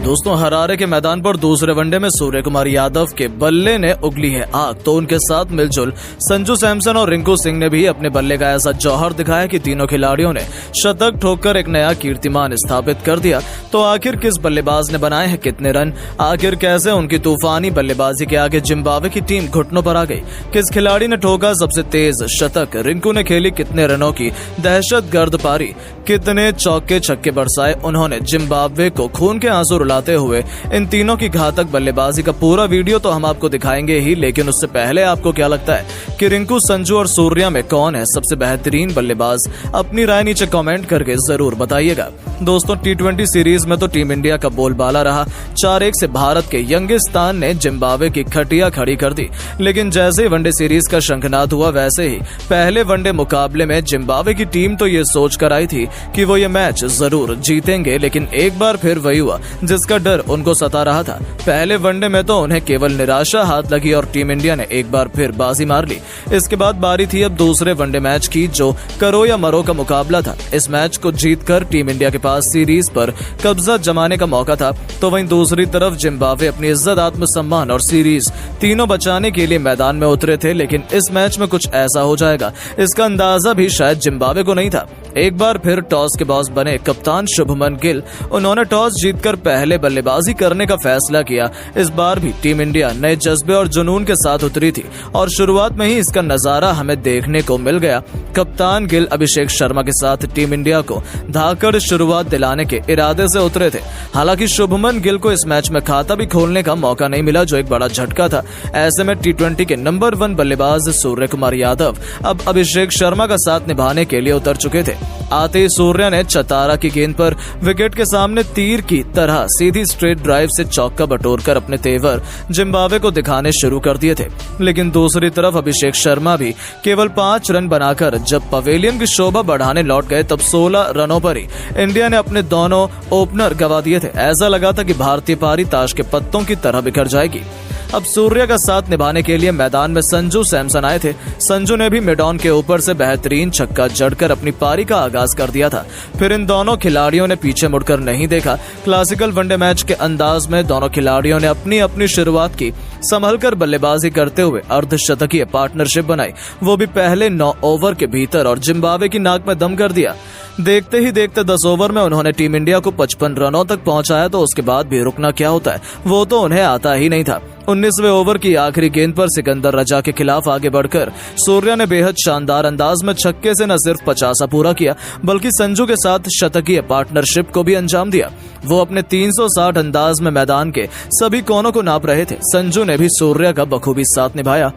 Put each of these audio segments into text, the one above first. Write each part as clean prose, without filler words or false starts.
दोस्तों, हरारे के मैदान पर दूसरे वनडे में सूर्य कुमार यादव के बल्ले ने उगली है आग, तो उनके साथ मिलजुल संजू सैमसन और रिंकू सिंह ने भी अपने बल्ले का ऐसा जौहर दिखाया कि तीनों खिलाड़ियों ने शतक ठोककर एक नया कीर्तिमान स्थापित कर दिया। तो आखिर किस बल्लेबाज ने बनाए हैं कितने रन, आखिर कैसे उनकी तूफानी बल्लेबाजी के आगे जिम्बाब्वे की टीम घुटनों पर आ गई, किस खिलाड़ी ने ठोका सबसे तेज शतक, रिंकू ने खेली कितने रनों की दहशतगर्द पारी, कितने चौके छक्के बरसाए उन्होंने जिम्बाब्वे को खून के आंसू रुलाते हुए, इन तीनों की घातक बल्लेबाजी का पूरा वीडियो तो हम आपको दिखाएंगे ही, लेकिन उससे पहले आपको क्या लगता है कि रिंकू, संजू और सूर्या में कौन है सबसे बेहतरीन बल्लेबाज? अपनी राय नीचे कमेंट करके जरूर बताइएगा। दोस्तों, टी20 सीरीज में तो टीम इंडिया का बोलबाला रहा। 4-1 से भारत के यंगिस्तान ने जिम्बाब्वे की खटिया खड़ी कर दी, लेकिन जैसे ही वनडे सीरीज का शंखनाद हुआ वैसे ही पहले वनडे मुकाबले में जिम्बाब्वे की टीम तो ये सोच कर आई थी कि वो ये मैच जरूर जीतेंगे, लेकिन एक बार फिर वही हुआ जिसका डर उनको सता रहा था। पहले वनडे में तो उन्हें केवल निराशा हाथ लगी और टीम इंडिया ने एक बार फिर बाजी मार ली। इसके बाद बारी थी अब दूसरे वनडे मैच की, जो करो या मरो का मुकाबला था। इस मैच को जीतकर टीम इंडिया के पास सीरीज पर कब्जा जमाने का मौका था, तो वहीं दूसरी तरफ जिम्बाब्वे अपनी इज्जत, आत्मसम्मान और सीरीज तीनों बचाने के लिए मैदान में उतरे थे। लेकिन इस मैच में कुछ ऐसा हो जाएगा इसका अंदाजा भी शायद जिम्बाब्वे को नहीं था। एक बार फिर टॉस के बॉस बने कप्तान शुभमन गिल। उन्होंने टॉस जीतकर पहले बल्लेबाजी करने का फैसला किया। इस बार भी टीम इंडिया नए जज्बे और जुनून के साथ उतरी थी और शुरुआत में ही इसका नजारा हमें देखने को मिल गया। कप्तान गिल अभिषेक शर्मा के साथ टीम इंडिया को धाकड़ शुरुआत दिलाने के इरादे से उतरे थे। हालांकि शुभमन गिल को इस मैच में खाता भी खोलने का मौका नहीं मिला, जो एक बड़ा झटका था। ऐसे में टी20 के नंबर 1 बल्लेबाज सूर्य कुमार यादव अब अभिषेक शर्मा का साथ निभाने के लिए उतर चुके थे। आते ही सूर्या ने चतारा की गेंद पर विकेट के सामने तीर की तरह सीधी स्ट्रेट ड्राइव से चौका बटोरकर अपने तेवर जिम्बाब्वे को दिखाने शुरू कर दिए थे। लेकिन दूसरी तरफ अभिषेक शर्मा भी केवल 5 रन बनाकर जब पवेलियन की शोभा बढ़ाने लौट गए, तब 16 रनों पर ही इंडिया ने अपने दोनों ओपनर गवा दिए थे। ऐसा लगा था कि भारतीय पारी ताश के पत्तों की तरह बिखर जाएगी। अब सूर्य का साथ निभाने के लिए मैदान में संजू सैमसन आए थे। संजू ने भी मिड ऑन के ऊपर से बेहतरीन छक्का जड़कर अपनी पारी का आगाज कर दिया था। फिर इन दोनों खिलाड़ियों ने पीछे मुड़कर नहीं देखा। क्लासिकल वनडे मैच के अंदाज में दोनों खिलाड़ियों ने अपनी अपनी शुरुआत की। संभलकर बल्लेबाजी करते हुए अर्धशतकीय पार्टनरशिप बनाई, वो भी पहले 9 ओवर के भीतर, और जिम्बाब्वे की नाक में दम कर दिया। देखते ही देखते 10 ओवर में उन्होंने टीम इंडिया को 55 रनों तक पहुंचाया, तो उसके बाद भी रुकना क्या होता है वो तो उन्हें आता ही नहीं था। 19वें ओवर की आखिरी गेंद पर सिकंदर रजा के खिलाफ आगे बढ़कर सूर्या ने बेहद शानदार अंदाज में छक्के से न सिर्फ 50 पूरा किया, बल्कि संजू के साथ शतकीय पार्टनरशिप को भी अंजाम दिया। वो अपने 360 अंदाज में मैदान के सभी कोनों को नाप रहे थे। संजू ने भी सूर्या का बखूबी साथ निभाया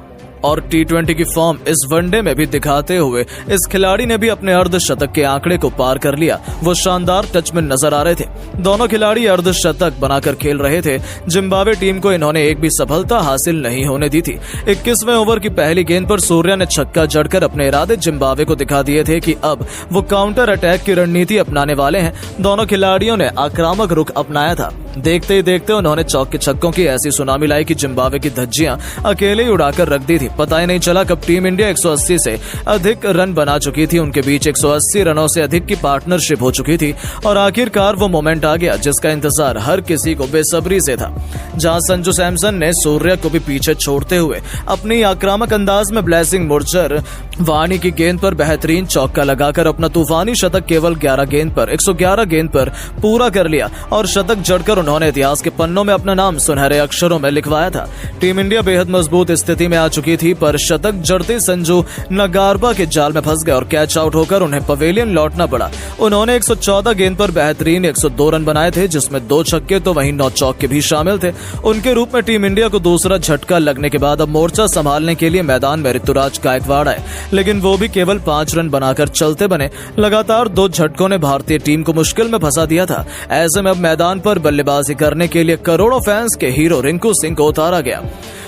और टी20 की फॉर्म इस वनडे में भी दिखाते हुए इस खिलाड़ी ने भी अपने अर्धशतक के आंकड़े को पार कर लिया। वो शानदार टच में नजर आ रहे थे। दोनों खिलाड़ी अर्धशतक बनाकर खेल रहे थे। जिम्बाब्वे टीम को इन्होंने एक भी सफलता हासिल नहीं होने दी थी। 21वें ओवर की पहली गेंद पर सूर्या ने छक्का जड़कर अपने इरादे जिम्बाब्वे को दिखा दिए थे कि अब वो काउंटर अटैक की रणनीति अपनाने वाले हैं। दोनों खिलाड़ियों ने आक्रामक रुख अपनाया था। देखते ही देखते उन्होंने चौके छक्कों की ऐसी सुनामी लाई कि जिम्बाब्वे की धज्जियां अकेले ही उड़ाकर रख दी थी। पता ही नहीं चला कब टीम इंडिया 180 से अधिक रन बना चुकी थी। उनके बीच 180 रनों से अधिक की पार्टनरशिप हो चुकी थी और आखिरकार वो मोमेंट आ गया जिसका इंतजार हर किसी को बेसब्री से था, जहां संजू सैमसन ने सूर्य को भी पीछे छोड़ते हुए अपनी आक्रामक अंदाज में ब्लेसिंग मुर्चर वाणी की गेंद पर बेहतरीन चौका लगाकर अपना तूफानी शतक केवल 111 गेंद पर पूरा कर लिया और शतक जड़कर उन्होंने इतिहास के पन्नों में अपना नाम सुनहरे अक्षरों में लिखवाया था। टीम इंडिया बेहद मजबूत स्थिति में आ चुकी थी, पर शतक जड़ते संजू नगारबा के जाल में फंस गए और कैच आउट होकर उन्हें पवेलियन लौटना पड़ा। उन्होंने 114 गेंद पर बेहतरीन 102 रन बनाए थे, जिसमें 2 छक्के तो वहीं 9 चौके भी शामिल थे। उनके रूप में टीम इंडिया को दूसरा झटका लगने के बाद अब मोर्चा संभालने के लिए मैदान में ऋतुराज गायकवाड़ आए, लेकिन वो भी केवल 5 रन बनाकर चलते बने। लगातार 2 झटकों ने भारतीय टीम को मुश्किल में फंसा दिया था। ऐसे में अब मैदान पर बल्लेबाजी करने के लिए करोड़ों फैंस के हीरो रिंकू सिंह को उतारा गया।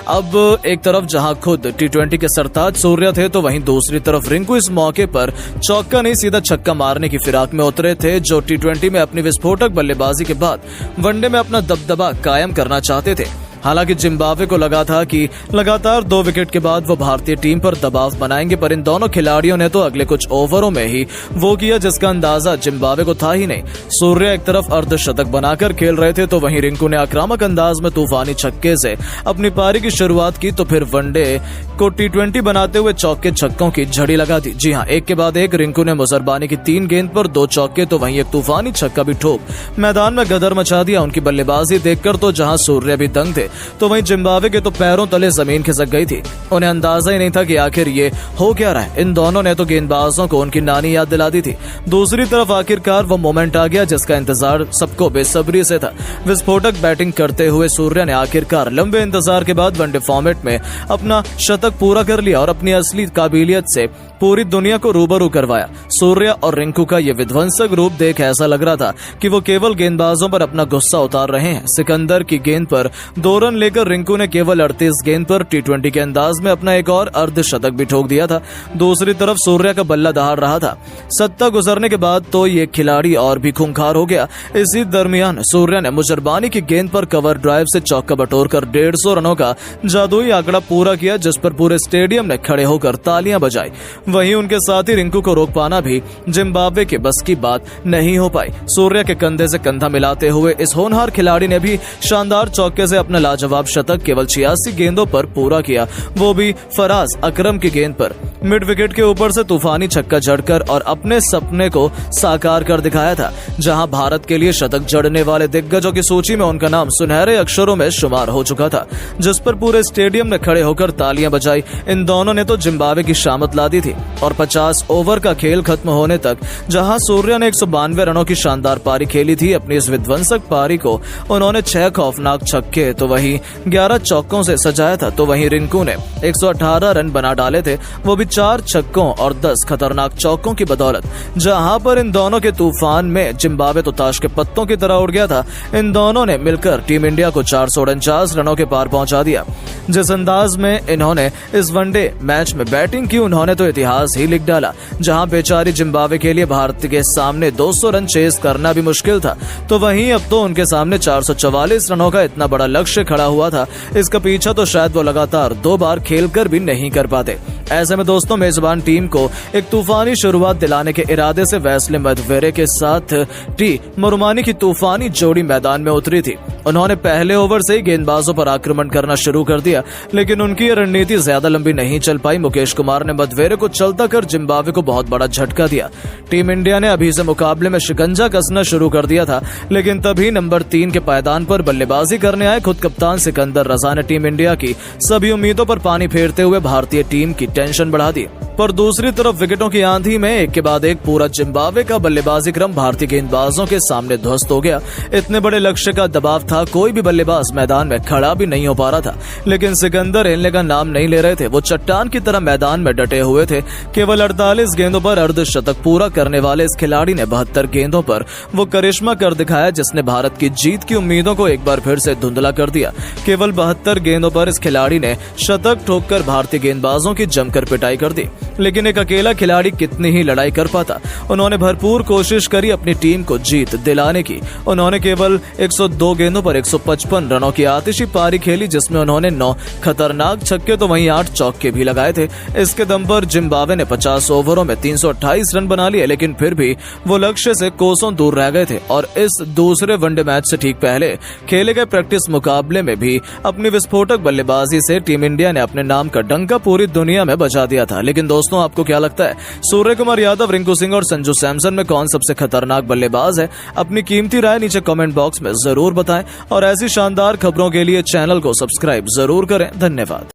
अब एक तरफ जहां खुद टी20 के सरताज सूर्या थे, तो वहीं दूसरी तरफ रिंकू इस मौके पर चौका नहीं सीधा छक्का मारने की फिराक में उतरे थे, जो टी20 में अपनी विस्फोटक बल्लेबाजी के बाद वनडे में अपना दबदबा कायम करना चाहते थे। हालांकि जिम्बाब्वे को लगा था कि लगातार 2 विकेट के बाद वो भारतीय टीम पर दबाव बनाएंगे, पर इन दोनों खिलाड़ियों ने तो अगले कुछ ओवरों में ही वो किया जिसका अंदाजा जिम्बाब्वे को था ही नहीं। सूर्या एक तरफ अर्धशतक बनाकर खेल रहे थे तो वहीं रिंकू ने आक्रामक अंदाज में तूफानी छक्के से अपनी पारी की शुरुआत की, तो फिर वनडे को T20 बनाते हुए चौके छक्कों की झड़ी लगा दी। जी हां, एक के बाद एक रिंकू ने मुजरबानी की 3 गेंद पर 2 चौके तो वहीं एक तूफानी छक्का भी ठोक मैदान में गदर मचा दिया। उनकी बल्लेबाजी देखकर तो जहां सूर्य भी दंग थे तो वहीं जिम्बाब्वे के तो पैरों तले जमीन खिसक गई थी। उन्हें अंदाजा ही नहीं था कि आखिर ये हो क्या रहा है। इन दोनों ने तो गेंदबाजों को उनकी नानी याद दिला दी थी। दूसरी तरफ आखिरकार वो मोमेंट आ गया जिसका इंतजार सबको बेसब्री से था। विस्फोटक बैटिंग करते हुए सूर्य ने आखिरकार लंबे इंतजार के बाद वनडे फॉर्मेट में अपना शतक पूरा कर लिया और अपनी असली काबिलियत से पूरी दुनिया को रूबरू करवाया। सूर्य और रिंकू का ये विध्वंसक रूप देख ऐसा लग रहा था कि वो केवल गेंदबाजों पर अपना गुस्सा उतार रहे हैं। सिकंदर की गेंद पर 2 रन लेकर रिंकू ने केवल 38 गेंद पर T20 के अंदाज में अपना एक और अर्धशतक भी ठोक दिया था। दूसरी तरफ सूर्य का बल्ला दहाड़ रहा था। सत्ता गुजरने के बाद तो ये खिलाड़ी और भी खूंखार हो गया। इसी दरमियान सूर्य ने मुजरबानी की गेंद पर कवर ड्राइव से चौका बटोरकर 150 रनों का जादुई आंकड़ा पूरा किया, जिस पर पूरे स्टेडियम ने खड़े होकर तालियां बजाई। वहीं उनके साथ ही रिंकू को रोक पाना भी जिम्बाब्वे के बस की बात नहीं हो पाई। सूर्य के कंधे से कंधा मिलाते हुए इस होनहार खिलाड़ी ने भी शानदार चौके से अपना लाजवाब शतक केवल 86 गेंदों पर पूरा किया, वो भी फराज अकरम की गेंद पर। मिड विकेट के ऊपर से तूफानी छक्का जड़कर और अपने सपने को साकार कर दिखाया था। जहां भारत के लिए शतक जड़ने वाले दिग्गजों की सूची में उनका नाम सुनहरे अक्षरों में शुमार हो चुका था, जिस पर पूरे स्टेडियम ने खड़े होकर तालियां बजाई। इन दोनों ने तो जिम्बाब्वे की शामत ला दी थी और 50 ओवर का खेल खत्म होने तक जहां सूर्य ने 192 रनों की शानदार पारी खेली थी, अपनी इस विध्वंसक पारी को उन्होंने 6 खौफनाक छक्के तो वहीं 11 चौकों से सजाया था। तो वहीं रिंकू ने 118 रन बना डाले थे, वो भी 4 छक्कों और 10 खतरनाक चौकों की बदौलत। जहां पर इन दोनों के तूफान में जिम्बाब्वे तो ताश के पत्तों की तरह उड़ गया था। इन दोनों ने मिलकर टीम इंडिया को 449 रनों के पार पहुंचा दिया। जिस अंदाज में इन्होंने इस वनडे मैच में बैटिंग की, उन्होंने तो इतिहास ही लिख डाला। जहां बेचारी जिम्बाब्वे के लिए भारत के सामने 200 रन चेस करना भी मुश्किल था, तो वहीं अब तो उनके सामने 444 रनों का इतना बड़ा लक्ष्य खड़ा हुआ था। इसका पीछा तो शायद वो लगातार 2 बार खेलकर भी नहीं कर पाते। ऐसे में दोस्तों मेजबान टीम को एक तूफानी शुरुआत दिलाने के इरादे से वेस्ले मदवेरे के साथ टी मुरमानी की तूफानी जोड़ी मैदान में उतरी थी। उन्होंने पहले ओवर से ही गेंदबाजों पर आक्रमण करना शुरू कर दिया, लेकिन उनकी रणनीति ज्यादा लंबी नहीं चल पाई। मुकेश कुमार ने मदवेरे को चलता कर जिम्बाब्वे को बहुत बड़ा झटका दिया। टीम इंडिया ने अभी से मुकाबले में शिकंजा कसना शुरू कर दिया था, लेकिन तभी नंबर 3 के पायदान पर बल्लेबाजी करने आए खुद कप्तान सिकंदर रजा ने टीम इंडिया की सभी उम्मीदों पर पानी फेरते हुए भारतीय टीम की टेंशन बढ़ा दी। पर दूसरी तरफ विकेटों की आंधी में एक के बाद एक पूरा जिम्बाब्वे का बल्लेबाजी क्रम भारतीय गेंदबाजों के सामने ध्वस्त हो गया। इतने बड़े लक्ष्य का दबाव था, कोई भी बल्लेबाज मैदान में खड़ा भी नहीं हो पा रहा था, लेकिन सिकंदर हिलने का नाम नहीं ले रहे थे। वो चट्टान की तरह मैदान में डटे हुए थे। केवल 48 गेंदों पर अर्धशतक पूरा करने वाले इस खिलाड़ी ने 72 गेंदों पर वो करिश्मा कर दिखाया जिसने भारत की जीत की उम्मीदों को एक बार फिर से धुंधला कर दिया। केवल 72 गेंदों पर इस खिलाड़ी ने शतक ठोककर भारतीय गेंदबाजों की जमकर पिटाई कर दी, लेकिन एक अकेला खिलाड़ी कितनी ही लड़ाई कर पाता। उन्होंने भरपूर कोशिश करी अपनी टीम को जीत दिलाने की। उन्होंने केवल 102 गेंदों पर 155 रनों की आतिशी पारी खेली, जिसमें उन्होंने 9 खतरनाक छक्के तो वहीं 8 चौके भी लगाए थे। इसके दम पर जिम्बाब्वे ने 50 ओवरों में 328 रन बना लिए, लेकिन फिर भी वो लक्ष्य से कोसों दूर रह गए थे। और इस दूसरे वनडे मैच से ठीक पहले खेले गए प्रैक्टिस मुकाबले में भी अपनी विस्फोटक बल्लेबाजी से टीम इंडिया ने अपने नाम का डंका पूरी दुनिया में बजा दिया था। लेकिन दोस्तों आपको क्या लगता है, सूर्य कुमार यादव, रिंकू सिंह और संजू सैमसन में कौन सबसे खतरनाक बल्लेबाज है? अपनी कीमती राय नीचे कमेंट बॉक्स में जरूर बताएं और ऐसी शानदार खबरों के लिए चैनल को सब्सक्राइब जरूर करें। धन्यवाद।